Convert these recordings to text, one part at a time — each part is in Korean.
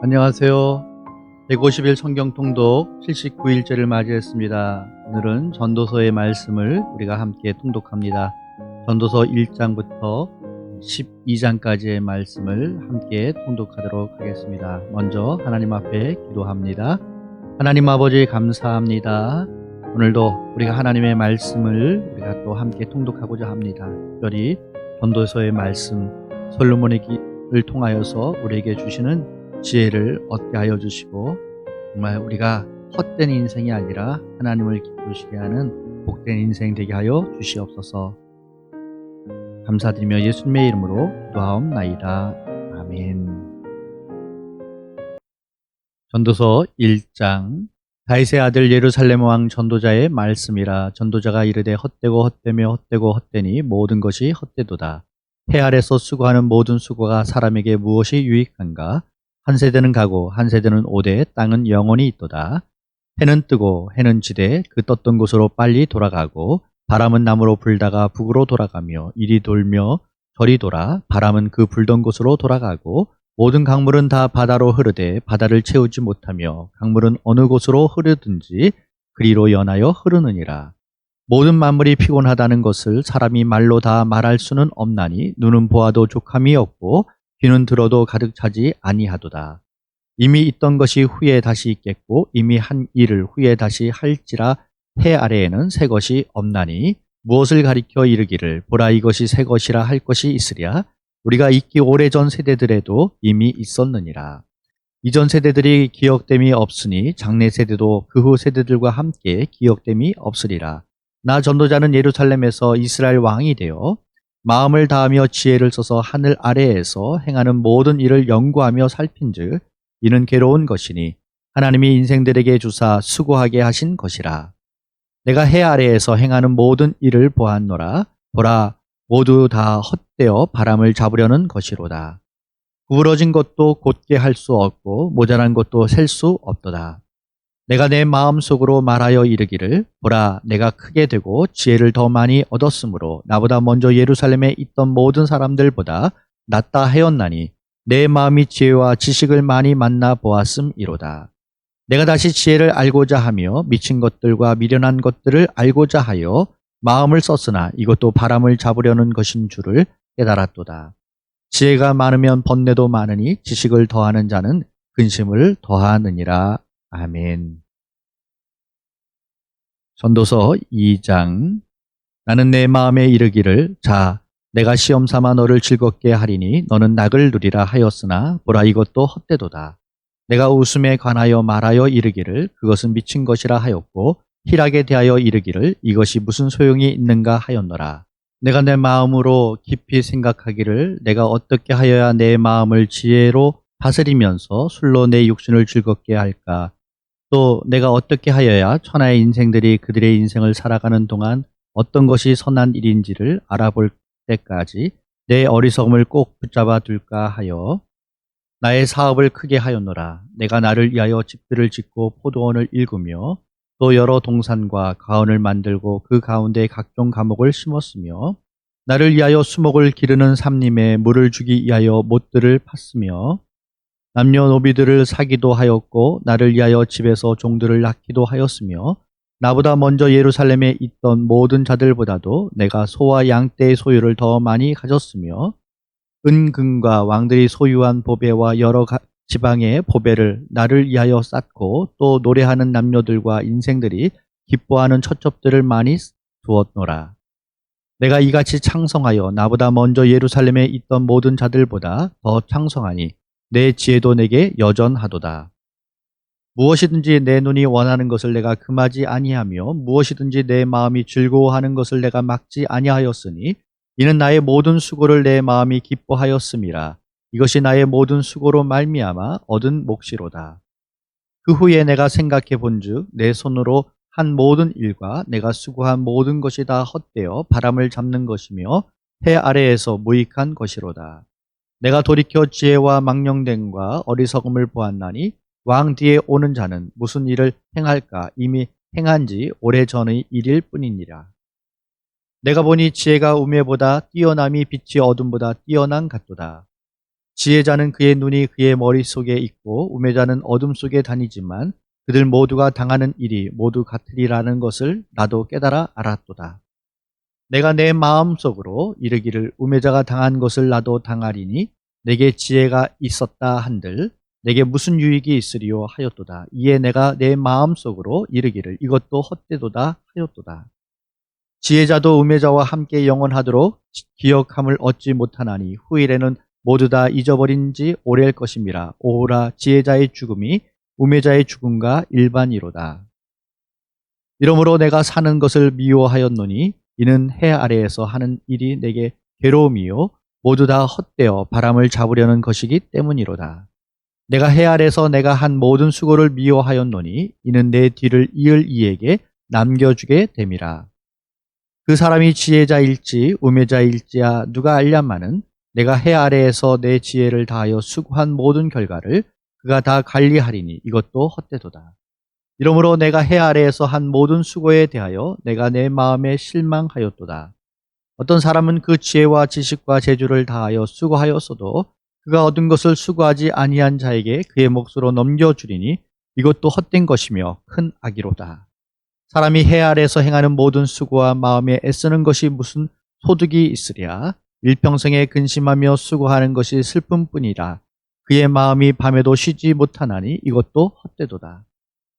안녕하세요. 150일 성경 통독 79일째를 맞이했습니다. 오늘은 전도서의 말씀을 우리가 함께 통독합니다. 전도서 1장부터 12장까지의 말씀을 함께 통독하도록 하겠습니다. 먼저 하나님 앞에 기도합니다. 하나님 아버지 감사합니다. 오늘도 우리가 하나님의 말씀을 우리가 또 함께 통독하고자 합니다. 특별히 전도서의 말씀 솔로몬의 길을 통하여서 우리에게 주시는 지혜를 얻게 하여 주시고 정말 우리가 헛된 인생이 아니라 하나님을 기쁘시게 하는 복된 인생 되게 하여 주시옵소서. 감사드리며 예수님의 이름으로 기도하옵나이다. 아멘. 전도서 1장 다윗의 아들 예루살렘 왕 전도자의 말씀이라. 전도자가 이르되 헛되고 헛되며 헛되고 헛되니 모든 것이 헛되도다. 해 아래서 수고하는 모든 수고가 사람에게 무엇이 유익한가? 한 세대는 가고 한 세대는 오되 땅은 영원히 있도다. 해는 뜨고 해는 지되 그 떴던 곳으로 빨리 돌아가고 바람은 남으로 불다가 북으로 돌아가며 이리 돌며 저리 돌아 바람은 그 불던 곳으로 돌아가고 모든 강물은 다 바다로 흐르되 바다를 채우지 못하며 강물은 어느 곳으로 흐르든지 그리로 연하여 흐르느니라. 모든 만물이 피곤하다는 것을 사람이 말로 다 말할 수는 없나니 눈은 보아도 족함이 없고 귀는 들어도 가득 차지 아니하도다. 이미 있던 것이 후에 다시 있겠고 이미 한 일을 후에 다시 할지라. 해 아래에는 새 것이 없나니 무엇을 가리켜 이르기를 보라 이것이 새 것이라 할 것이 있으랴. 우리가 있기 오래전 세대들에도 이미 있었느니라. 이전 세대들이 기억됨이 없으니 장래 세대도 그 후 세대들과 함께 기억됨이 없으리라. 나 전도자는 예루살렘에서 이스라엘 왕이 되어 마음을 다하며 지혜를 써서 하늘 아래에서 행하는 모든 일을 연구하며 살핀즉 이는 괴로운 것이니 하나님이 인생들에게 주사 수고하게 하신 것이라. 내가 해 아래에서 행하는 모든 일을 보았노라. 보라 모두 다 헛되어 바람을 잡으려는 것이로다. 구부러진 것도 곧게 할 수 없고 모자란 것도 셀 수 없도다. 내가 내 마음속으로 말하여 이르기를 보라 내가 크게 되고 지혜를 더 많이 얻었으므로 나보다 먼저 예루살렘에 있던 모든 사람들보다 낫다 하였나니 내 마음이 지혜와 지식을 많이 만나 보았음이로다. 내가 다시 지혜를 알고자 하며 미친 것들과 미련한 것들을 알고자 하여 마음을 썼으나 이것도 바람을 잡으려는 것인 줄을 깨달았도다. 지혜가 많으면 번뇌도 많으니 지식을 더하는 자는 근심을 더하느니라. 아멘. 전도서 2장 나는 내 마음에 이르기를 자 내가 시험 삼아 너를 즐겁게 하리니 너는 낙을 누리라 하였으나 보라 이것도 헛되도다. 내가 웃음에 관하여 말하여 이르기를 그것은 미친 것이라 하였고 희락에 대하여 이르기를 이것이 무슨 소용이 있는가 하였노라. 내가 내 마음으로 깊이 생각하기를 내가 어떻게 하여야 내 마음을 지혜로 다스리면서 술로 내 육신을 즐겁게 할까? 또 내가 어떻게 하여야 천하의 인생들이 그들의 인생을 살아가는 동안 어떤 것이 선한 일인지를 알아볼 때까지 내 어리석음을 꼭 붙잡아 둘까 하여 나의 사업을 크게 하였노라. 내가 나를 위하여 집들을 짓고 포도원을 일구며 또 여러 동산과 가온을 만들고 그 가운데 각종 과목을 심었으며 나를 위하여 수목을 기르는 삼림에 물을 주기 위하여 못들을 팠으며 남녀노비들을 사기도 하였고 나를 위하여 집에서 종들을 낳기도 하였으며 나보다 먼저 예루살렘에 있던 모든 자들보다도 내가 소와 양떼의 소유를 더 많이 가졌으며 은금과 왕들이 소유한 보배와 여러 지방의 보배를 나를 위하여 쌓고 또 노래하는 남녀들과 인생들이 기뻐하는 첩첩들을 많이 두었노라. 내가 이같이 창성하여 나보다 먼저 예루살렘에 있던 모든 자들보다 더 창성하니 내 지혜도 내게 여전하도다. 무엇이든지 내 눈이 원하는 것을 내가 금하지 아니하며 무엇이든지 내 마음이 즐거워하는 것을 내가 막지 아니하였으니 이는 나의 모든 수고를 내 마음이 기뻐하였음이라. 이것이 나의 모든 수고로 말미암아 얻은 몫이로다. 그 후에 내가 생각해 본즉 내 손으로 한 모든 일과 내가 수고한 모든 것이 다 헛되어 바람을 잡는 것이며 해 아래에서 무익한 것이로다. 내가 돌이켜 지혜와 망령됨과 어리석음을 보았나니 왕 뒤에 오는 자는 무슨 일을 행할까 이미 행한 지 오래전의 일일 뿐이니라. 내가 보니 지혜가 우매보다 뛰어남이 빛이 어둠보다 뛰어난 같도다. 지혜자는 그의 눈이 그의 머릿속에 있고 우매자는 어둠 속에 다니지만 그들 모두가 당하는 일이 모두 같으리라는 것을 나도 깨달아 알았도다. 내가 내 마음속으로 이르기를 우매자가 당한 것을 나도 당하리니 내게 지혜가 있었다 한들 내게 무슨 유익이 있으리요 하였도다. 이에 내가 내 마음속으로 이르기를 이것도 헛되도다 하였도다. 지혜자도 우매자와 함께 영원하도록 기억함을 얻지 못하나니 후일에는 모두 다 잊어버린 지 오래일 것임이라. 오호라 지혜자의 죽음이 우매자의 죽음과 일반이로다. 이러므로 내가 사는 것을 미워하였노니 이는 해 아래에서 하는 일이 내게 괴로움이요 모두 다 헛되어 바람을 잡으려는 것이기 때문이로다. 내가 해 아래에서 내가 한 모든 수고를 미워하였노니 이는 내 뒤를 이을 이에게 남겨주게 됨이라. 그 사람이 지혜자일지 우매자일지야 누가 알랴마는 내가 해 아래에서 내 지혜를 다하여 수고한 모든 결과를 그가 다 관리하리니 이것도 헛되도다. 이러므로 내가 해 아래에서 한 모든 수고에 대하여 내가 내 마음에 실망하였도다. 어떤 사람은 그 지혜와 지식과 재주를 다하여 수고하였어도 그가 얻은 것을 수고하지 아니한 자에게 그의 몫으로 넘겨주리니 이것도 헛된 것이며 큰 악이로다. 사람이 해 아래에서 행하는 모든 수고와 마음에 애쓰는 것이 무슨 소득이 있으랴. 일평생에 근심하며 수고하는 것이 슬픔뿐이라. 그의 마음이 밤에도 쉬지 못하나니 이것도 헛되도다.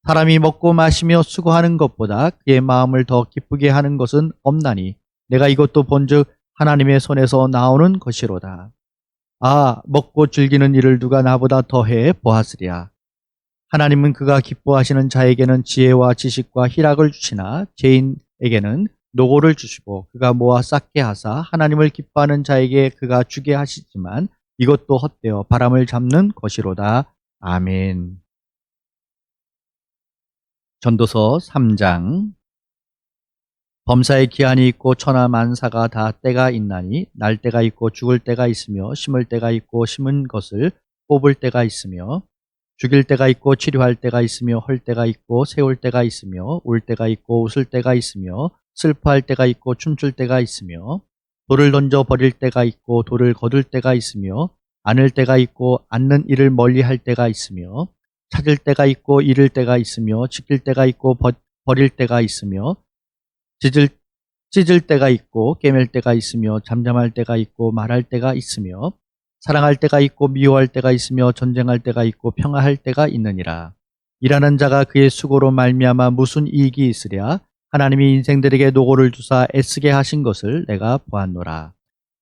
사람이 먹고 마시며 수고하는 것보다 그의 마음을 더 기쁘게 하는 것은 없나니 내가 이것도 본즉 하나님의 손에서 나오는 것이로다. 아, 먹고 즐기는 일을 누가 나보다 더해 보았으랴. 하나님은 그가 기뻐하시는 자에게는 지혜와 지식과 희락을 주시나 죄인에게는 노고를 주시고 그가 모아 쌓게 하사 하나님을 기뻐하는 자에게 그가 주게 하시지만 이것도 헛되어 바람을 잡는 것이로다. 아멘. 전도서 3장. 범사에 기한이 있고 천하 만사가 다 때가 있나니 날 때가 있고 죽을 때가 있으며 심을 때가 있고 심은 것을 뽑을 때가 있으며 죽일 때가 있고 치료할 때가 있으며 헐 때가 있고 세울 때가 있으며 울 때가 있고 웃을 때가 있으며 슬퍼할 때가 있고 춤출 때가 있으며 돌을 던져 버릴 때가 있고 돌을 거둘 때가 있으며 안을 때가 있고 앉는 일을 멀리할 때가 있으며 찾을 때가 있고 잃을 때가 있으며 지킬 때가 있고 버릴 때가 있으며 찢을 때가 있고 깨맬 때가 있으며 잠잠할 때가 있고 말할 때가 있으며 사랑할 때가 있고 미워할 때가 있으며 전쟁할 때가 있고 평화할 때가 있느니라. 일하는 자가 그의 수고로 말미암아 무슨 이익이 있으랴. 하나님이 인생들에게 노고를 주사 애쓰게 하신 것을 내가 보았노라.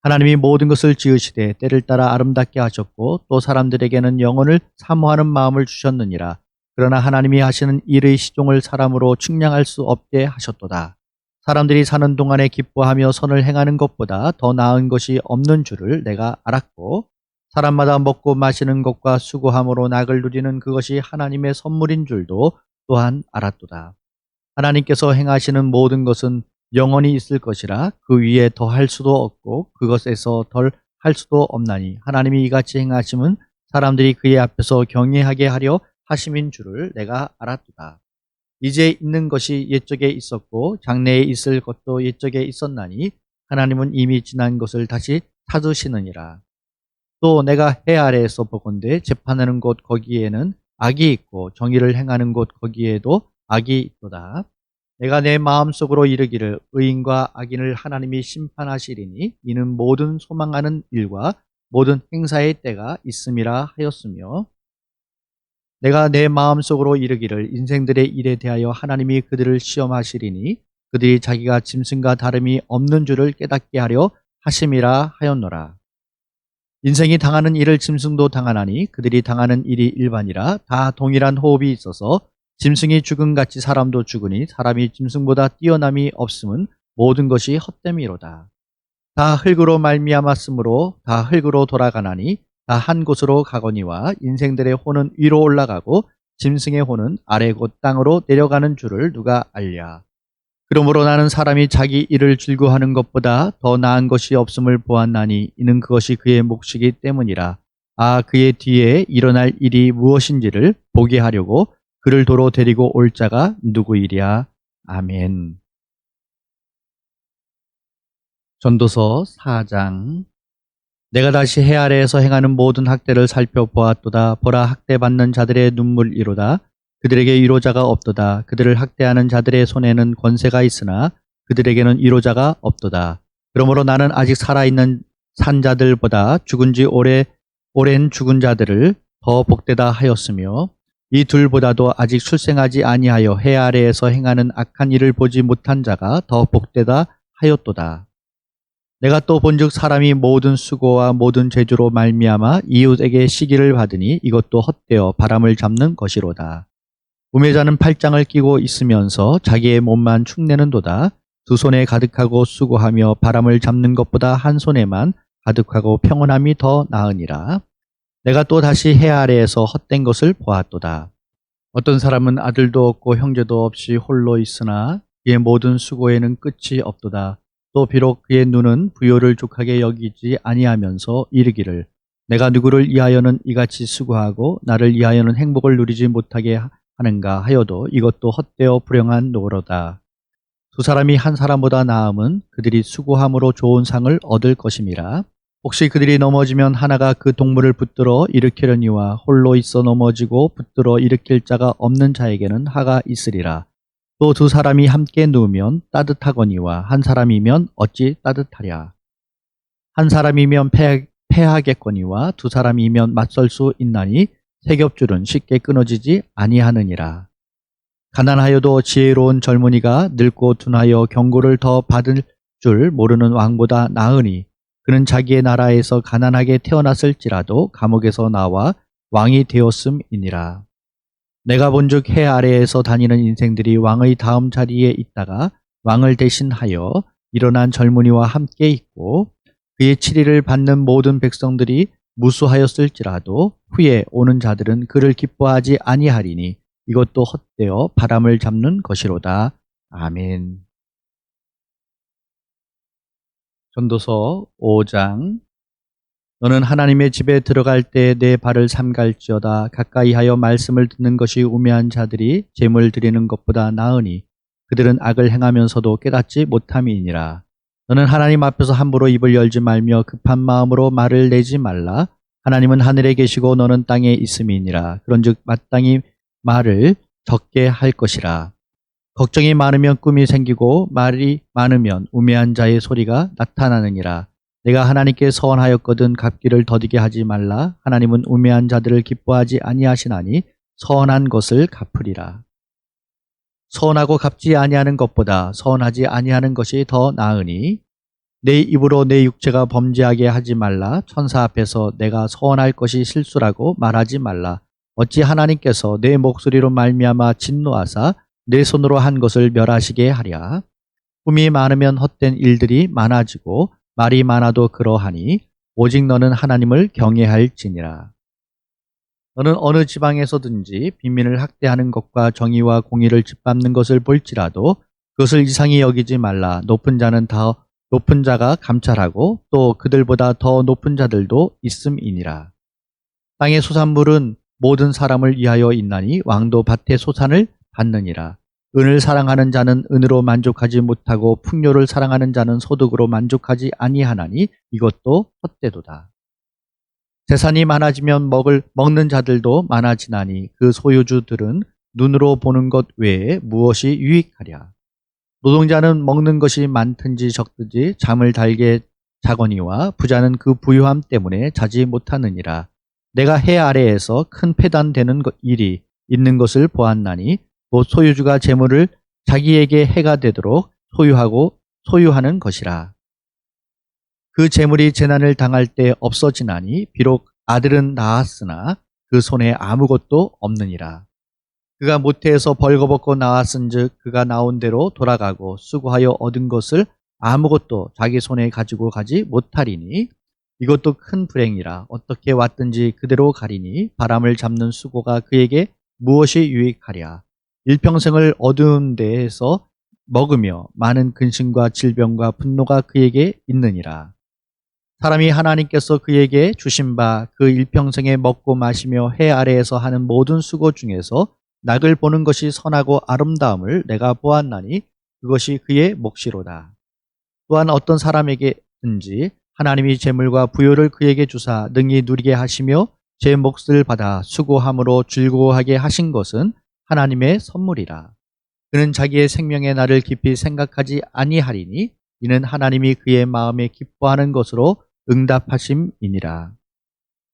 하나님이 모든 것을 지으시되 때를 따라 아름답게 하셨고 또 사람들에게는 영혼을 사모하는 마음을 주셨느니라. 그러나 하나님이 하시는 일의 시종을 사람으로 측량할 수 없게 하셨도다. 사람들이 사는 동안에 기뻐하며 선을 행하는 것보다 더 나은 것이 없는 줄을 내가 알았고 사람마다 먹고 마시는 것과 수고함으로 낙을 누리는 그것이 하나님의 선물인 줄도 또한 알았도다. 하나님께서 행하시는 모든 것은 영원히 있을 것이라 그 위에 더 할 수도 없고 그것에서 덜 할 수도 없나니 하나님이 이같이 행하심은 사람들이 그의 앞에서 경외하게 하려 하심인 줄을 내가 알았도다. 이제 있는 것이 옛적에 있었고 장래에 있을 것도 옛적에 있었나니 하나님은 이미 지난 것을 다시 찾으시느니라. 또 내가 해 아래에서 보건대 재판하는 곳 거기에는 악이 있고 정의를 행하는 곳 거기에도 악이 있도다. 내가 내 마음속으로 이르기를 의인과 악인을 하나님이 심판하시리니 이는 모든 소망하는 일과 모든 행사의 때가 있음이라 하였으며 내가 내 마음속으로 이르기를 인생들의 일에 대하여 하나님이 그들을 시험하시리니 그들이 자기가 짐승과 다름이 없는 줄을 깨닫게 하려 하심이라 하였노라. 인생이 당하는 일을 짐승도 당하나니 그들이 당하는 일이 일반이라 다 동일한 호흡이 있어서 짐승이 죽음같이 사람도 죽으니 사람이 짐승보다 뛰어남이 없음은 모든 것이 헛됨이로다. 다 흙으로 말미암았으므로 다 흙으로 돌아가나니 다 한 곳으로 가거니와 인생들의 혼은 위로 올라가고 짐승의 혼은 아래 곧 땅으로 내려가는 줄을 누가 알랴. 그러므로 나는 사람이 자기 일을 즐거워하는 것보다 더 나은 것이 없음을 보았나니 이는 그것이 그의 몫이기 때문이라. 아, 그의 뒤에 일어날 일이 무엇인지를 보게 하려고 그를 도로 데리고 올 자가 누구이랴. 아멘. 전도서 4장. 내가 다시 해 아래에서 행하는 모든 학대를 살펴보았도다. 보라, 학대받는 자들의 눈물이로다. 그들에게 위로자가 없도다. 그들을 학대하는 자들의 손에는 권세가 있으나 그들에게는 위로자가 없도다. 그러므로 나는 아직 살아있는 산자들보다 죽은 지 오랜 죽은 자들을 더 복되다 하였으며 이 둘보다도 아직 출생하지 아니하여 해 아래에서 행하는 악한 일을 보지 못한 자가 더 복되다 하였도다. 내가 또 본즉 사람이 모든 수고와 모든 재주로 말미암아 이웃에게 시기를 받으니 이것도 헛되어 바람을 잡는 것이로다. 우매자는 팔짱을 끼고 있으면서 자기의 몸만 축내는도다. 두 손에 가득하고 수고하며 바람을 잡는 것보다 한 손에만 가득하고 평온함이 더 나으니라. 내가 또 다시 해 아래에서 헛된 것을 보았도다. 어떤 사람은 아들도 없고 형제도 없이 홀로 있으나 그의 모든 수고에는 끝이 없도다. 또 비록 그의 눈은 부요를 족하게 여기지 아니하면서 이르기를 내가 누구를 위하여는 이같이 수고하고 나를 위하여는 행복을 누리지 못하게 하는가 하여도 이것도 헛되어 불행한 노로다. 두 사람이 한 사람보다 나음은 그들이 수고함으로 좋은 상을 얻을 것임이라. 혹시 그들이 넘어지면 하나가 그 동물을 붙들어 일으키려니와 홀로 있어 넘어지고 붙들어 일으킬 자가 없는 자에게는 하가 있으리라. 또 두 사람이 함께 누우면 따뜻하거니와 한 사람이면 어찌 따뜻하랴. 한 사람이면 패하겠거니와 두 사람이면 맞설 수 있나니 세겹줄은 쉽게 끊어지지 아니하느니라. 가난하여도 지혜로운 젊은이가 늙고 둔하여 경고를 더 받을 줄 모르는 왕보다 나으니 그는 자기의 나라에서 가난하게 태어났을지라도 감옥에서 나와 왕이 되었음이니라. 내가 본즉 해 아래에서 다니는 인생들이 왕의 다음 자리에 있다가 왕을 대신하여 일어난 젊은이와 함께 있고 그의 치리를 받는 모든 백성들이 무수하였을지라도 후에 오는 자들은 그를 기뻐하지 아니하리니 이것도 헛되어 바람을 잡는 것이로다. 아멘. 전도서 5장. 너는 하나님의 집에 들어갈 때 내 발을 삼갈지어다. 가까이 하여 말씀을 듣는 것이 우매한 자들이 제물 드리는 것보다 나으니 그들은 악을 행하면서도 깨닫지 못함이니라. 너는 하나님 앞에서 함부로 입을 열지 말며 급한 마음으로 말을 내지 말라. 하나님은 하늘에 계시고 너는 땅에 있음이니라. 그런즉 마땅히 말을 적게 할 것이라. 걱정이 많으면 꿈이 생기고 말이 많으면 우매한 자의 소리가 나타나느니라. 내가 하나님께 서원하였거든 갚기를 더디게 하지 말라. 하나님은 우매한 자들을 기뻐하지 아니하시나니 서원한 것을 갚으리라. 서원하고 갚지 아니하는 것보다 서원하지 아니하는 것이 더 나으니 내 입으로 내 육체가 범죄하게 하지 말라. 천사 앞에서 내가 서원할 것이 실수라고 말하지 말라. 어찌 하나님께서 내 목소리로 말미암아 진노하사 내 손으로 한 것을 멸하시게 하랴. 꿈이 많으면 헛된 일들이 많아지고 말이 많아도 그러하니 오직 너는 하나님을 경외할지니라. 너는 어느 지방에서든지 빈민을 학대하는 것과 정의와 공의를 짓밟는 것을 볼지라도 그것을 이상히 여기지 말라. 높은 자는 더 높은 자가 감찰하고 또 그들보다 더 높은 자들도 있음이니라. 땅의 소산물은 모든 사람을 위하여 있나니 왕도 밭의 소산을 받느니라. 은을 사랑하는 자는 은으로 만족하지 못하고 풍요를 사랑하는 자는 소득으로 만족하지 아니하나니 이것도 헛되도다. 재산이 많아지면 먹는 자들도 많아지나니 그 소유주들은 눈으로 보는 것 외에 무엇이 유익하랴. 노동자는 먹는 것이 많든지 적든지 잠을 달게 자거니와 부자는 그 부유함 때문에 자지 못하느니라. 내가 해 아래에서 큰 패단되는 일이 있는 것을 보았나니 곧 소유주가 재물을 자기에게 해가 되도록 소유하는 것이라. 그 재물이 재난을 당할 때 없어지나니 비록 아들은 낳았으나 그 손에 아무것도 없느니라. 그가 모태에서 벌거벗고 나왔은즉 그가 나온 대로 돌아가고 수고하여 얻은 것을 아무것도 자기 손에 가지고 가지 못하리니 이것도 큰 불행이라. 어떻게 왔든지 그대로 가리니 바람을 잡는 수고가 그에게 무엇이 유익하랴. 일평생을 어두운 데에서 먹으며 많은 근심과 질병과 분노가 그에게 있느니라. 사람이 하나님께서 그에게 주신 바 그 일평생에 먹고 마시며 해 아래에서 하는 모든 수고 중에서 낙을 보는 것이 선하고 아름다움을 내가 보았나니 그것이 그의 몫이로다. 또한 어떤 사람에게든지 하나님이 재물과 부요를 그에게 주사 능히 누리게 하시며 제 몫을 받아 수고함으로 즐거워하게 하신 것은 하나님의 선물이라. 그는 자기의 생명의 날을 깊이 생각하지 아니하리니 이는 하나님이 그의 마음에 기뻐하는 것으로 응답하심이니라.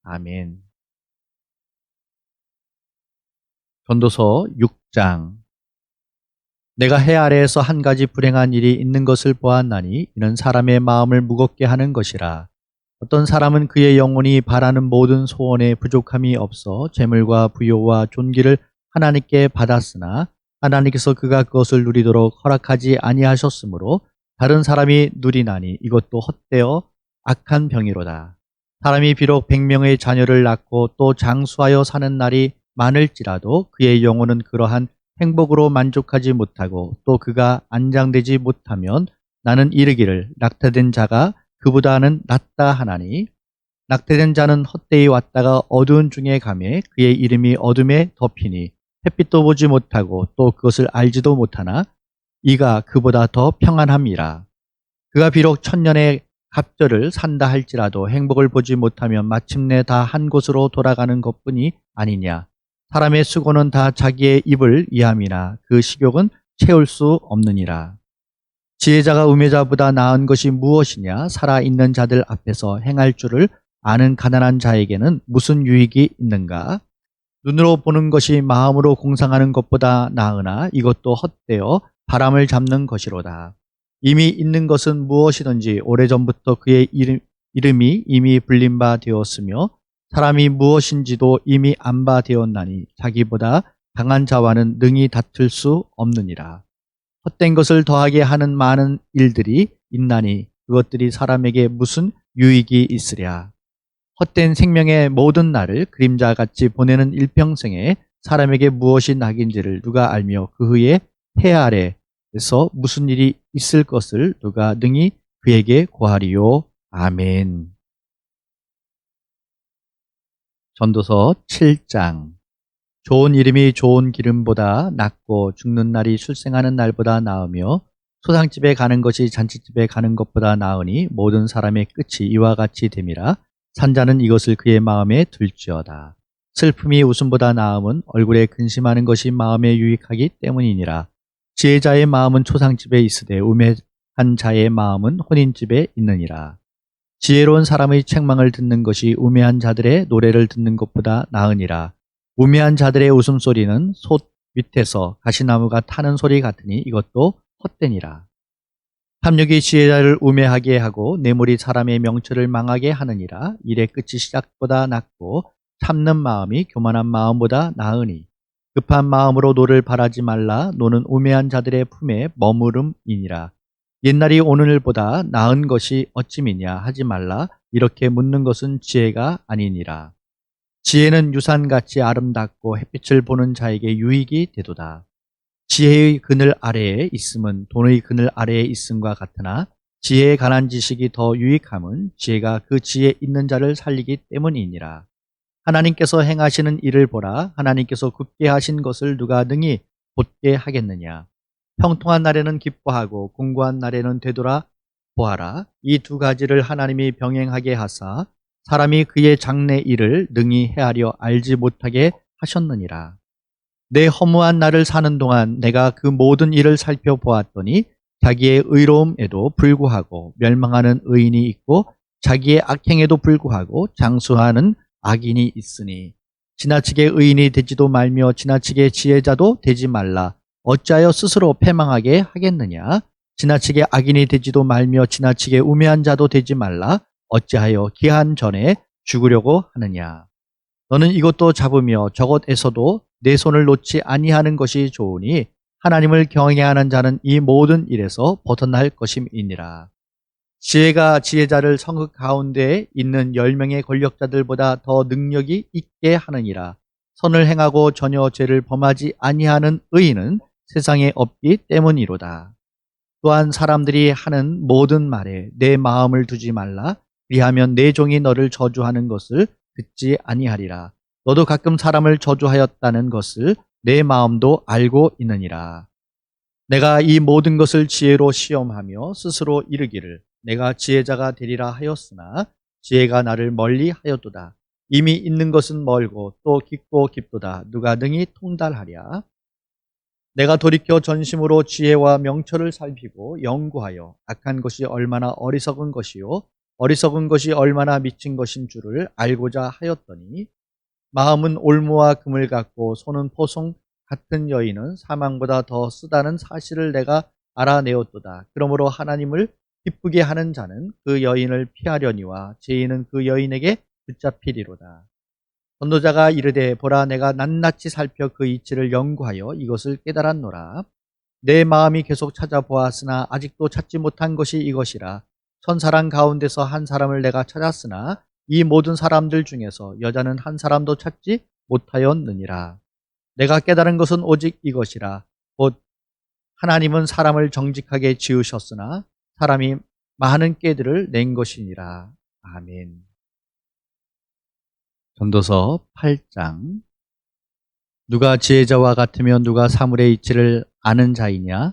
아멘. 전도서 6장. 내가 해 아래에서 한 가지 불행한 일이 있는 것을 보았나니 이는 사람의 마음을 무겁게 하는 것이라. 어떤 사람은 그의 영혼이 바라는 모든 소원에 부족함이 없어 재물과 부요와 존귀를 하나님께 받았으나 하나님께서 그가 그것을 누리도록 허락하지 아니하셨으므로 다른 사람이 누리나니 이것도 헛되어 악한 병이로다. 사람이 비록 100명의 자녀를 낳고 또 장수하여 사는 날이 많을지라도 그의 영혼은 그러한 행복으로 만족하지 못하고 또 그가 안장되지 못하면 나는 이르기를 낙태된 자가 그보다는 낫다 하나니 낙태된 자는 헛되이 왔다가 어두운 중에 가매 그의 이름이 어둠에 덮이니 햇빛도 보지 못하고 또 그것을 알지도 못하나 이가 그보다 더 평안함이라. 그가 비록 천년의 갑절을 산다 할지라도 행복을 보지 못하면 마침내 다 한 곳으로 돌아가는 것뿐이 아니냐. 사람의 수고는 다 자기의 입을 위함이나 그 식욕은 채울 수 없느니라. 지혜자가 우매자보다 나은 것이 무엇이냐? 살아있는 자들 앞에서 행할 줄을 아는 가난한 자에게는 무슨 유익이 있는가? 눈으로 보는 것이 마음으로 공상하는 것보다 나으나 이것도 헛되어 바람을 잡는 것이로다. 이미 있는 것은 무엇이든지 오래전부터 그의 이름이 이미 불린 바 되었으며 사람이 무엇인지도 이미 안 바 되었나니 자기보다 강한 자와는 능히 다툴 수 없느니라. 헛된 것을 더하게 하는 많은 일들이 있나니 그것들이 사람에게 무슨 유익이 있으랴. 헛된 생명의 모든 날을 그림자같이 보내는 일평생에 사람에게 무엇이 낙인지를 누가 알며 그 후에 해 아래에서 무슨 일이 있을 것을 누가 능히 그에게 고하리요. 아멘. 전도서 7장. 좋은 이름이 좋은 기름보다 낫고 죽는 날이 출생하는 날보다 나으며 소상집에 가는 것이 잔치집에 가는 것보다 나으니 모든 사람의 끝이 이와 같이 됨이라. 산자는 이것을 그의 마음에 둘지어다. 슬픔이 웃음보다 나음은 얼굴에 근심하는 것이 마음에 유익하기 때문이니라. 지혜자의 마음은 초상집에 있으되 우매한 자의 마음은 혼인집에 있느니라. 지혜로운 사람의 책망을 듣는 것이 우매한 자들의 노래를 듣는 것보다 나으니라. 우매한 자들의 웃음소리는 솥 밑에서 가시나무가 타는 소리 같으니 이것도 헛되니라. 탐욕이 지혜자를 우매하게 하고 뇌물이 사람의 명철을 망하게 하느니라. 일의 끝이 시작보다 낫고 참는 마음이 교만한 마음보다 나으니 급한 마음으로 노를 바라지 말라. 노는 우매한 자들의 품에 머무름이니라. 옛날이 오늘보다 나은 것이 어찌미냐 하지 말라. 이렇게 묻는 것은 지혜가 아니니라. 지혜는 유산같이 아름답고 햇빛을 보는 자에게 유익이 되도다. 지혜의 그늘 아래에 있음은 돈의 그늘 아래에 있음과 같으나 지혜에 관한 지식이 더 유익함은 지혜가 그 지혜 있는 자를 살리기 때문이니라. 하나님께서 행하시는 일을 보라. 하나님께서 굳게 하신 것을 누가 능히 곧게 하겠느냐. 형통한 날에는 기뻐하고 공고한 날에는 되돌아 보아라. 이 두 가지를 하나님이 병행하게 하사 사람이 그의 장래 일을 능히 헤아려 알지 못하게 하셨느니라. 내 허무한 날을 사는 동안 내가 그 모든 일을 살펴보았더니 자기의 의로움에도 불구하고 멸망하는 의인이 있고 자기의 악행에도 불구하고 장수하는 악인이 있으니 지나치게 의인이 되지도 말며 지나치게 지혜자도 되지 말라. 어찌하여 스스로 패망하게 하겠느냐. 지나치게 악인이 되지도 말며 지나치게 우매한 자도 되지 말라. 어찌하여 기한 전에 죽으려고 하느냐. 너는 이것도 잡으며 저것에서도 내 손을 놓지 아니하는 것이 좋으니 하나님을 경외하는 자는 이 모든 일에서 벗어날 것임이니라. 지혜가 지혜자를 성읍 가운데에 있는 10명의 권력자들보다 더 능력이 있게 하느니라. 선을 행하고 전혀 죄를 범하지 아니하는 의인은 세상에 없기 때문이로다. 또한 사람들이 하는 모든 말에 내 마음을 두지 말라. 그리하면 내 종이 너를 저주하는 것을 듣지 아니하리라. 너도 가끔 사람을 저주하였다는 것을 내 마음도 알고 있느니라. 내가 이 모든 것을 지혜로 시험하며 스스로 이르기를 내가 지혜자가 되리라 하였으나 지혜가 나를 멀리 하였도다. 이미 있는 것은 멀고 또 깊고 깊도다. 누가 능히 통달하랴. 내가 돌이켜 전심으로 지혜와 명철을 살피고 연구하여 악한 것이 얼마나 어리석은 것이요 어리석은 것이 얼마나 미친 것인 줄을 알고자 하였더니 마음은 올무와 금을 같고 손은 포송 같은 여인은 사망보다 더 쓰다는 사실을 내가 알아내었도다. 그러므로 하나님을 기쁘게 하는 자는 그 여인을 피하려니와 죄인은 그 여인에게 붙잡히리로다. 전도자가 이르되 보라 내가 낱낱이 살펴 그 이치를 연구하여 이것을 깨달았노라. 내 마음이 계속 찾아보았으나 아직도 찾지 못한 것이 이것이라. 천사랑 가운데서 한 사람을 내가 찾았으나 이 모든 사람들 중에서 여자는 한 사람도 찾지 못하였느니라. 내가 깨달은 것은 오직 이것이라. 곧 하나님은 사람을 정직하게 지으셨으나 사람이 많은 꾀들을 낸 것이니라. 아멘. 전도서 8장. 누가 지혜자와 같으면 누가 사물의 이치를 아는 자이냐?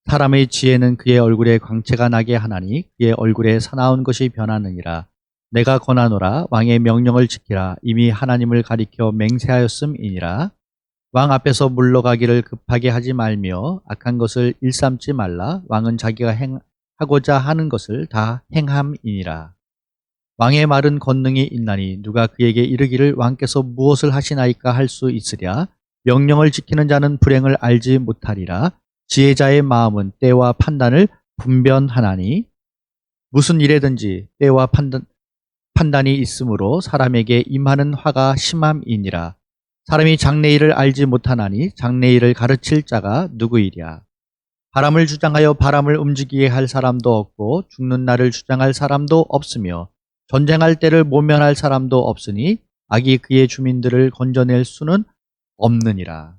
사람의 지혜는 그의 얼굴에 광채가 나게 하나니 그의 얼굴에 사나운 것이 변하느니라. 내가 권하노라. 왕의 명령을 지키라. 이미 하나님을 가리켜 맹세하였음이니라. 왕 앞에서 물러가기를 급하게 하지 말며 악한 것을 일삼지 말라. 왕은 자기가 하고자 하는 것을 다 행함이니라. 왕의 말은 권능이 있나니 누가 그에게 이르기를 왕께서 무엇을 하시나이까 할 수 있으랴. 명령을 지키는 자는 불행을 알지 못하리라. 지혜자의 마음은 때와 판단을 분별하나니 무슨 일에든지 때와 판단이 있으므로 사람에게 임하는 화가 심함이니라. 사람이 장래일을 알지 못하나니 장래일을 가르칠 자가 누구이랴. 바람을 주장하여 바람을 움직이게 할 사람도 없고 죽는 날을 주장할 사람도 없으며 전쟁할 때를 모면할 사람도 없으니 악이 그의 주민들을 건져낼 수는 없느니라.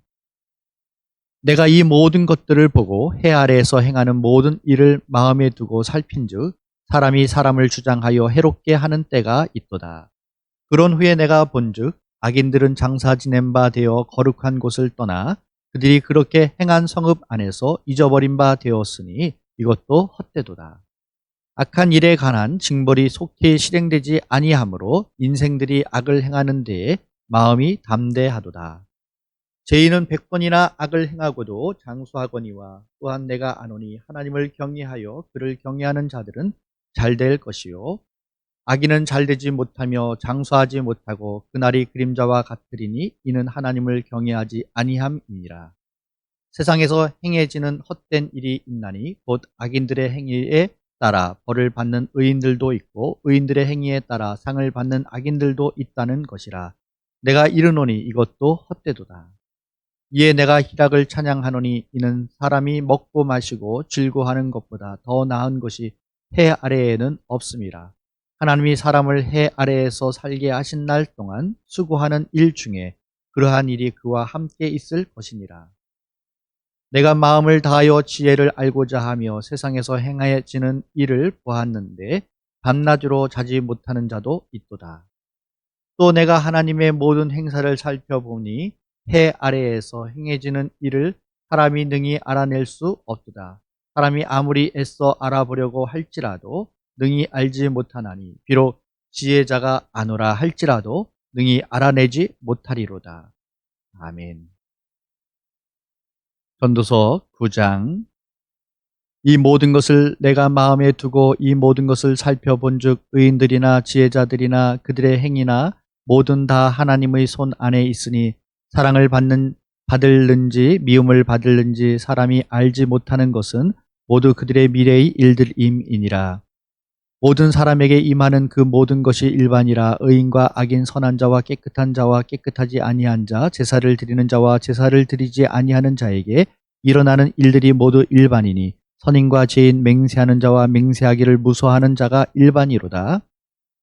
내가 이 모든 것들을 보고 해 아래에서 행하는 모든 일을 마음에 두고 살핀즉 사람이 사람을 주장하여 해롭게 하는 때가 있도다. 그런 후에 내가 본즉 악인들은 장사 지낸 바 되어 거룩한 곳을 떠나 그들이 그렇게 행한 성읍 안에서 잊어버린 바 되었으니 이것도 헛되도다. 악한 일에 관한 징벌이 속히 실행되지 아니하므로 인생들이 악을 행하는 데에 마음이 담대하도다. 죄인은 100번이나 악을 행하고도 장수하거니와 또한 내가 아노니 하나님을 경외하여 그를 경외하는 자들은 잘될 것이요 악인은 잘되지 못하며 장수하지 못하고 그날이 그림자와 같으리니 이는 하나님을 경외하지 아니함이니라. 세상에서 행해지는 헛된 일이 있나니 곧 악인들의 행위에 따라 벌을 받는 의인들도 있고 의인들의 행위에 따라 상을 받는 악인들도 있다는 것이라. 내가 이르노니 이것도 헛되도다. 이에 내가 희락을 찬양하노니 이는 사람이 먹고 마시고 즐거워하는 것보다 더 나은 것이 해 아래에는 없음이라. 하나님이 사람을 해 아래에서 살게 하신 날 동안 수고하는 일 중에 그러한 일이 그와 함께 있을 것이니라. 내가 마음을 다하여 지혜를 알고자 하며 세상에서 행해지는 일을 보았는데 밤낮으로 자지 못하는 자도 있도다. 또 내가 하나님의 모든 행사를 살펴보니 해 아래에서 행해지는 일을 사람이 능히 알아낼 수 없도다. 사람이 아무리 애써 알아보려고 할지라도 능히 알지 못하나니 비록 지혜자가 아노라 할지라도 능히 알아내지 못하리로다. 아멘. 전도서 9장. 이 모든 것을 내가 마음에 두고 이 모든 것을 살펴본즉 의인들이나 지혜자들이나 그들의 행위나 모든 다 하나님의 손 안에 있으니 사랑을 받을는지 미움을 받을는지 사람이 알지 못하는 것은 모두 그들의 미래의 일들임이니라. 모든 사람에게 임하는 그 모든 것이 일반이라. 의인과 악인, 선한 자와 깨끗한 자와 깨끗하지 아니한 자, 제사를 드리는 자와 제사를 드리지 아니하는 자에게 일어나는 일들이 모두 일반이니 선인과 죄인, 맹세하는 자와 맹세하기를 무서워하는 자가 일반이로다.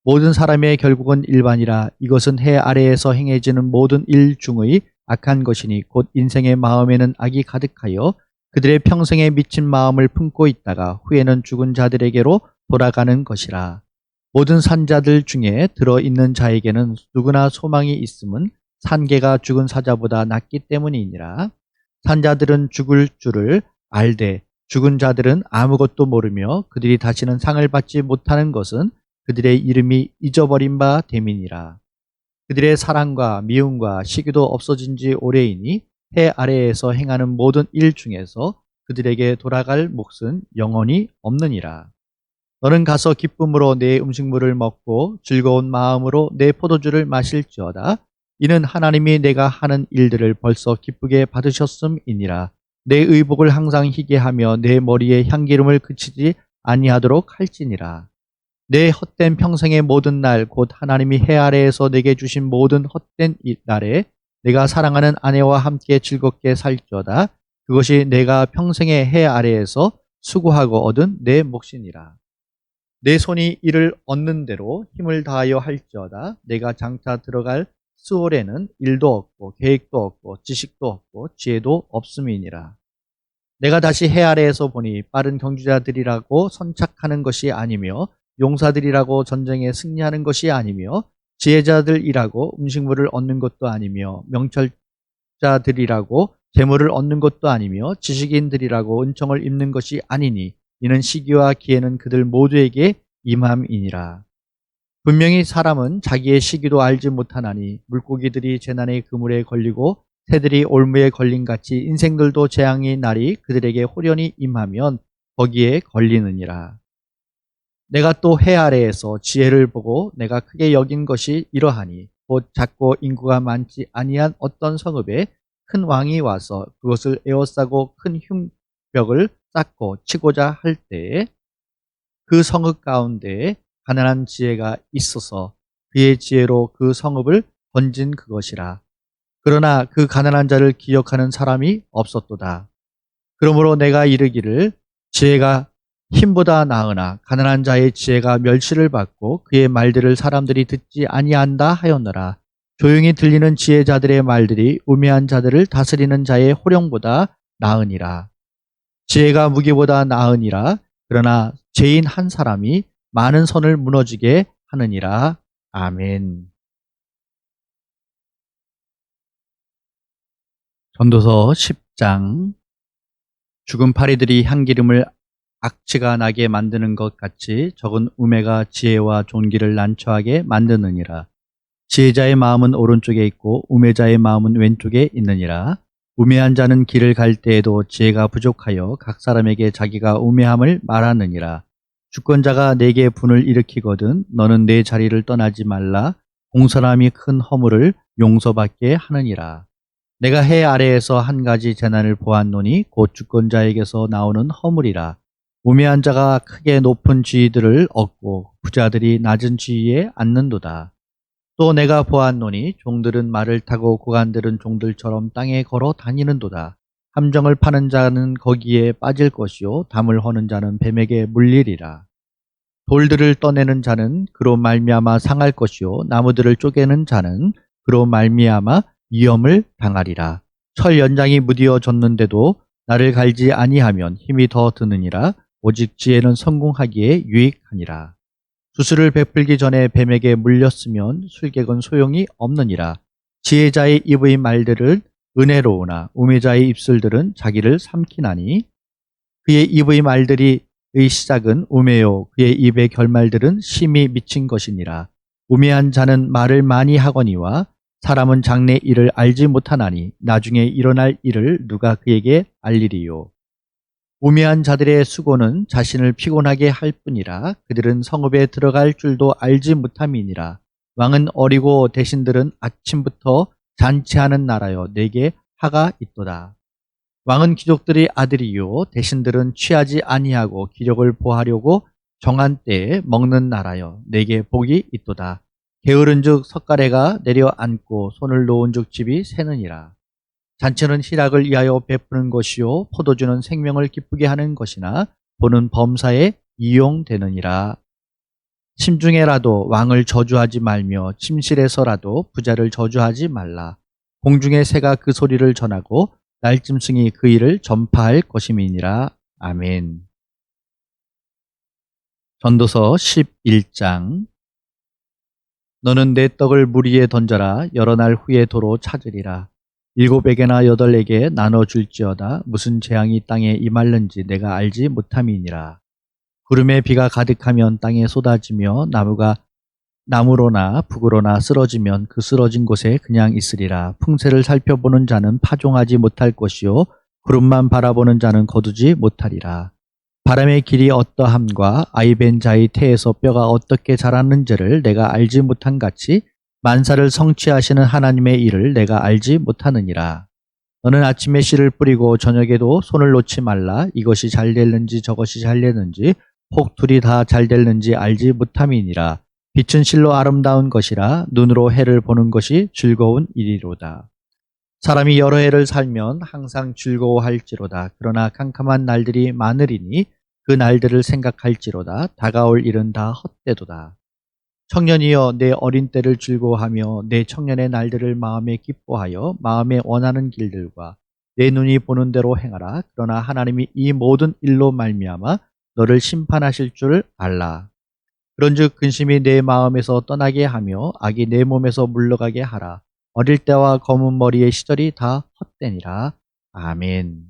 모든 사람의 결국은 일반이라. 이것은 해 아래에서 행해지는 모든 일 중의 악한 것이니 곧 인생의 마음에는 악이 가득하여 그들의 평생에 미친 마음을 품고 있다가 후에는 죽은 자들에게로 돌아가는 것이라. 모든 산자들 중에 들어있는 자에게는 누구나 소망이 있음은 산개가 죽은 사자보다 낫기 때문이니라. 산자들은 죽을 줄을 알되 죽은 자들은 아무것도 모르며 그들이 다시는 상을 받지 못하는 것은 그들의 이름이 잊어버린 바 됨이니라. 그들의 사랑과 미움과 시기도 없어진 지 오래이니 해 아래에서 행하는 모든 일 중에서 그들에게 돌아갈 몫은 영원히 없느니라. 너는 가서 기쁨으로 내 음식물을 먹고 즐거운 마음으로 내 포도주를 마실지어다. 이는 하나님이 내가 하는 일들을 벌써 기쁘게 받으셨음이니라. 내 의복을 항상 희게 하며 내 머리에 향기름을 그치지 아니하도록 할지니라. 내 헛된 평생의 모든 날 곧 하나님이 해 아래에서 내게 주신 모든 헛된 이 날에 내가 사랑하는 아내와 함께 즐겁게 살지어다. 그것이 내가 평생의 해 아래에서 수고하고 얻은 내 몫이니라. 내 손이 이를 얻는 대로 힘을 다하여 할지어다. 내가 장차 들어갈 스올에는 일도 없고 계획도 없고 지식도 없고 지혜도 없음이니라. 내가 다시 해 아래에서 보니 빠른 경주자들이라고 선착하는 것이 아니며 용사들이라고 전쟁에 승리하는 것이 아니며 지혜자들이라고 음식물을 얻는 것도 아니며 명철자들이라고 재물을 얻는 것도 아니며 지식인들이라고 은총을 입는 것이 아니니 이는 시기와 기회는 그들 모두에게 임함이니라. 분명히 사람은 자기의 시기도 알지 못하나니 물고기들이 재난의 그물에 걸리고 새들이 올무에 걸린 같이 인생들도 재앙의 날이 그들에게 호련히 임하면 거기에 걸리느니라. 내가 또 해 아래에서 지혜를 보고 내가 크게 여긴 것이 이러하니 곧 작고 인구가 많지 아니한 어떤 성읍에 큰 왕이 와서 그것을 에워싸고 큰 흉벽을 쌓고 치고자 할 때에 그 성읍 가운데에 가난한 지혜가 있어서 그의 지혜로 그 성읍을 건진 그것이라. 그러나 그 가난한 자를 기억하는 사람이 없었도다. 그러므로 내가 이르기를 지혜가 힘보다 나으나 가난한 자의 지혜가 멸시를 받고 그의 말들을 사람들이 듣지 아니한다 하였노라. 조용히 들리는 지혜자들의 말들이 우매한 자들을 다스리는 자의 호령보다 나으니라. 지혜가 무기보다 나으니라. 그러나 죄인 한 사람이 많은 선을 무너지게 하느니라. 아멘. 전도서 10장. 죽은 파리들이 향기름을 악취가 나게 만드는 것 같이 적은 우매가 지혜와 존귀를 난처하게 만드느니라. 지혜자의 마음은 오른쪽에 있고 우매자의 마음은 왼쪽에 있느니라. 우매한 자는 길을 갈 때에도 지혜가 부족하여 각 사람에게 자기가 우매함을 말하느니라. 주권자가 내게 분을 일으키거든 너는 내 자리를 떠나지 말라. 공손함이 큰 허물을 용서받게 하느니라. 내가 해 아래에서 한 가지 재난을 보았노니 곧 주권자에게서 나오는 허물이라. 우매한 자가 크게 높은 지위들을 얻고 부자들이 낮은 지위에 앉는도다. 또 내가 보았노니 종들은 말을 타고 고관들은 종들처럼 땅에 걸어 다니는도다. 함정을 파는 자는 거기에 빠질 것이요 담을 허는 자는 뱀에게 물리리라. 돌들을 떠내는 자는 그로 말미암아 상할 것이요 나무들을 쪼개는 자는 그로 말미암아 위험을 당하리라. 철 연장이 무디어졌는데도 나를 갈지 아니하면 힘이 더 드느니라. 오직 지혜는 성공하기에 유익하니라. 주술을 베풀기 전에 뱀에게 물렸으면 술객은 소용이 없느니라. 지혜자의 입의 말들은 은혜로우나 우매자의 입술들은 자기를 삼키나니 그의 입의 말들이 의 시작은 우매요 그의 입의 결말들은 심히 미친 것이니라. 우매한 자는 말을 많이 하거니와 사람은 장래 일을 알지 못하나니 나중에 일어날 일을 누가 그에게 알리리요. 우매한 자들의 수고는 자신을 피곤하게 할 뿐이라. 그들은 성읍에 들어갈 줄도 알지 못함이니라. 왕은 어리고 대신들은 아침부터 잔치하는 나라여 내게 하가 있도다. 왕은 귀족들의 아들이요 대신들은 취하지 아니하고 기력을 보하려고 정한 때에 먹는 나라여 내게 복이 있도다. 게으른즉 석가래가 내려앉고 손을 놓은즉 집이 새느니라. 잔치는 희락을 위하여 베푸는 것이요 포도주는 생명을 기쁘게 하는 것이나 보는 범사에 이용되느니라. 심중에라도 왕을 저주하지 말며 침실에서라도 부자를 저주하지 말라. 공중의 새가 그 소리를 전하고 날짐승이 그 일을 전파할 것임이니라. 아멘. 전도서 11장. 너는 내 떡을 물 위에 던져라. 여러 날 후에 도로 찾으리라. 7에게나 8에게 나눠줄지어다. 무슨 재앙이 땅에 임할는지 내가 알지 못함이니라. 구름에 비가 가득하면 땅에 쏟아지며 나무로나 북으로나 쓰러지면 그 쓰러진 곳에 그냥 있으리라. 풍세를 살펴보는 자는 파종하지 못할 것이요 구름만 바라보는 자는 거두지 못하리라. 바람의 길이 어떠함과 아이벤 자의 태에서 뼈가 어떻게 자랐는지를 내가 알지 못한 같이 만사를 성취하시는 하나님의 일을 내가 알지 못하느니라. 너는 아침에 씨를 뿌리고 저녁에도 손을 놓지 말라. 이것이 잘 됐는지 저것이 잘 됐는지 혹 둘이 다 잘 됐는지 알지 못함이니라. 빛은 실로 아름다운 것이라. 눈으로 해를 보는 것이 즐거운 일이로다. 사람이 여러 해를 살면 항상 즐거워할지로다. 그러나 캄캄한 날들이 많으리니 그 날들을 생각할지로다. 다가올 일은 다 헛되도다. 청년이여 내 어린 때를 즐거워하며 내 청년의 날들을 마음에 기뻐하여 마음에 원하는 길들과 내 눈이 보는 대로 행하라. 그러나 하나님이 이 모든 일로 말미암아 너를 심판하실 줄 알라. 그런즉 근심이 내 마음에서 떠나게 하며 악이 내 몸에서 물러가게 하라. 어릴 때와 검은 머리의 시절이 다 헛되니라. 아멘.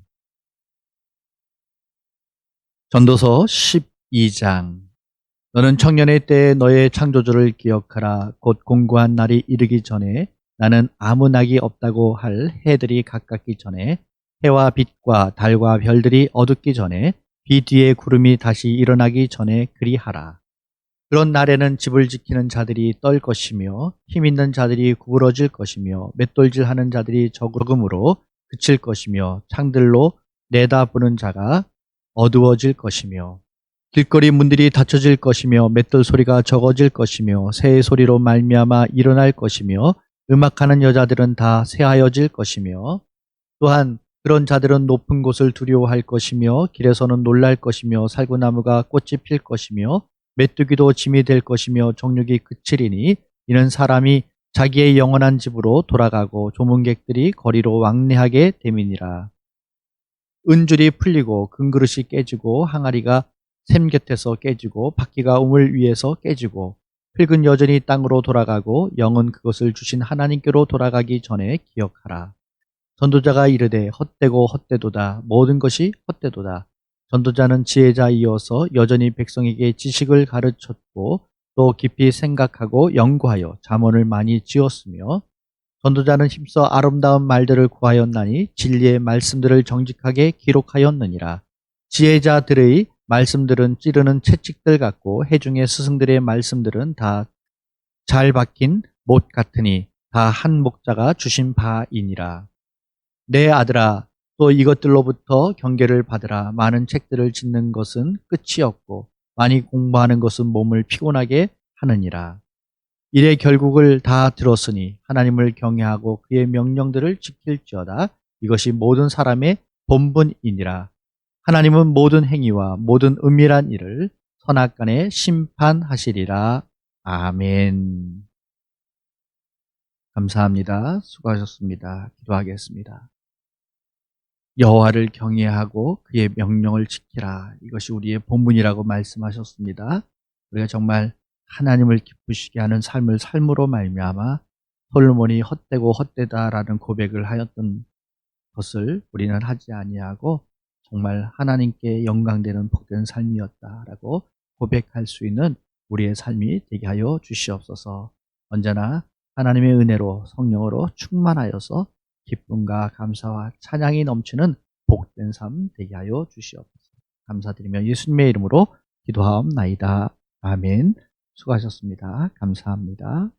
전도서 12장. 너는 청년의 때에 너의 창조주를 기억하라. 곧 공고한 날이 이르기 전에 나는 아무 낙이 없다고 할 해들이 가깝기 전에 해와 빛과 달과 별들이 어둡기 전에 비 뒤에 구름이 다시 일어나기 전에 그리하라. 그런 날에는 집을 지키는 자들이 떨 것이며 힘 있는 자들이 구부러질 것이며 맷돌질하는 자들이 적음으로 그칠 것이며 창들로 내다보는 자가 어두워질 것이며 길거리 문들이 닫혀질 것이며 맷돌 소리가 적어질 것이며 새의 소리로 말미암아 일어날 것이며 음악하는 여자들은 다 새하여질 것이며 또한 그런 자들은 높은 곳을 두려워할 것이며 길에서는 놀랄 것이며 살구나무가 꽃이 필 것이며 메뚜기도 짐이 될 것이며 정욕이 그치리니 이는 사람이 자기의 영원한 집으로 돌아가고 조문객들이 거리로 왕래하게 됨이니라. 은줄이 풀리고 금그릇이 깨지고 항아리가 샘 곁에서 깨지고 바퀴가 우물 위에서 깨지고 흙은 여전히 땅으로 돌아가고 영은 그것을 주신 하나님께로 돌아가기 전에 기억하라. 전도자가 이르되 헛되고 헛되도다. 모든 것이 헛되도다. 전도자는 지혜자이어서 여전히 백성에게 지식을 가르쳤고 또 깊이 생각하고 연구하여 잠언을 많이 지었으며 전도자는 힘써 아름다운 말들을 구하였나니 진리의 말씀들을 정직하게 기록하였느니라. 지혜자들의 말씀들은 찌르는 채찍들 같고 해중의 스승들의 말씀들은 다 잘 박힌 못 같으니 다 한 목자가 주신 바이니라. 내 아들아, 또 이것들로부터 경계를 받으라. 많은 책들을 짓는 것은 끝이 없고 많이 공부하는 것은 몸을 피곤하게 하느니라. 일의 결국을 다 들었으니 하나님을 경외하고 그의 명령들을 지킬지어다. 이것이 모든 사람의 본분이니라. 하나님은 모든 행위와 모든 은밀한 일을 선악간에 심판하시리라. 아멘. 감사합니다. 수고하셨습니다. 기도하겠습니다. 여호와를 경외하고 그의 명령을 지키라. 이것이 우리의 본분이라고 말씀하셨습니다. 우리가 정말 하나님을 기쁘시게 하는 삶을 삶으로 말미암아 솔로몬이 헛되고 헛되다라는 고백을 하였던 것을 우리는 하지 아니하고 정말 하나님께 영광되는 복된 삶이었다라고 고백할 수 있는 우리의 삶이 되게 하여 주시옵소서. 언제나 하나님의 은혜로 성령으로 충만하여서 기쁨과 감사와 찬양이 넘치는 복된 삶 되게 하여 주시옵소서. 감사드리며 예수님의 이름으로 기도하옵나이다. 아멘. 수고하셨습니다. 감사합니다.